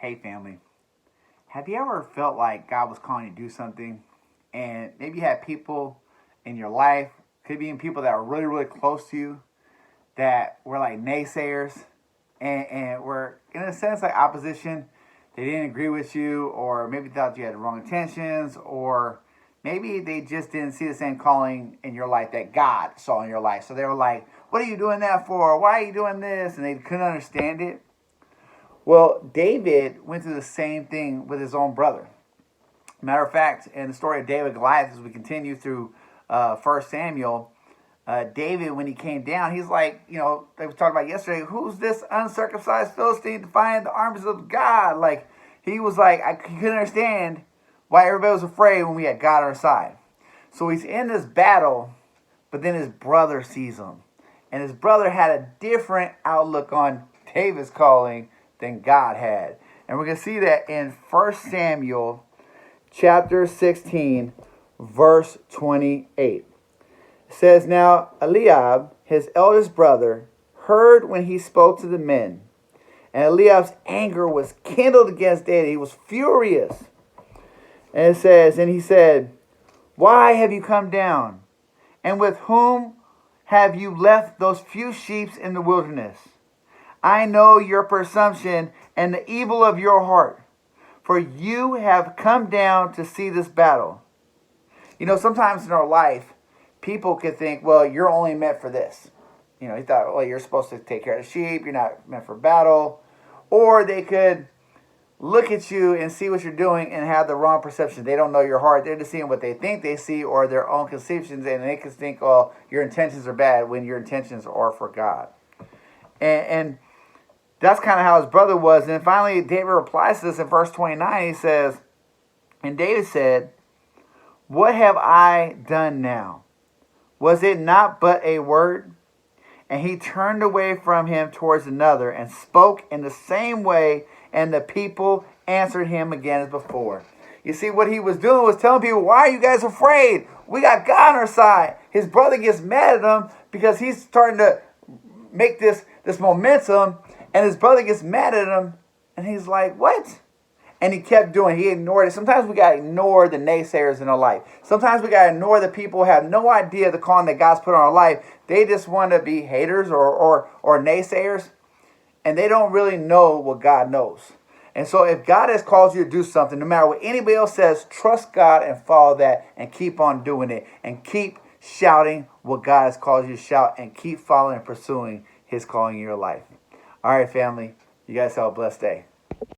Hey family, have you ever felt like God was calling you to do something and maybe you had people in your life, could be even people that are really, really close to you that were like naysayers and were in a sense like opposition. They didn't agree with you or maybe thought you had the wrong intentions or maybe they just didn't see the same calling in your life that God saw in your life. So they were like, what are you doing that for? Why are you doing this? And they couldn't understand it. Well, David went through the same thing with his own brother. Matter of fact, in the story of David and Goliath, as we continue through 1 Samuel, David, when he came down, he's like, they was talking about yesterday, who's this uncircumcised Philistine defying the armies of God? Like, he was like, I couldn't understand why everybody was afraid when we had God on our side. So he's in this battle, but then his brother sees him. And his brother had a different outlook on David's calling than God had. And we're going to see that in 1 Samuel chapter 16, verse 28. It says, Now Eliab, his eldest brother, heard when he spoke to the men. And Eliab's anger was kindled against David. He was furious. And it says, and he said, Why have you come down? And with whom have you left those few sheep in the wilderness? I know your presumption and the evil of your heart, for you have come down to see this battle. Sometimes in our life, people could think, well, you're only meant for this. He thought, well, you're supposed to take care of the sheep. You're not meant for battle. Or they could look at you and see what you're doing and have the wrong perception. They don't know your heart. They're just seeing what they think they see or their own conceptions, and they could think, oh, your intentions are bad when your intentions are for God. And that's kind of how his brother was. And finally, David replies to this in verse 29. He says, and David said, What have I done now? Was it not but a word? And he turned away from him towards another and spoke in the same way, and the people answered him again as before. You see, what he was doing was telling people, why are you guys afraid? We got God on our side. His brother gets mad at him because he's starting to make this momentum, and his brother gets mad at him, and he's like, what? And he kept doing it. He ignored it. Sometimes we got to ignore the naysayers in our life. Sometimes we got to ignore the people who have no idea the calling that God's put on our life. They just want to be haters or naysayers, and they don't really know what God knows. And so if God has called you to do something, no matter what anybody else says, trust God and follow that and keep on doing it and keep shouting what God has called you to shout and keep following and pursuing his calling in your life. All right, family, you guys have a blessed day.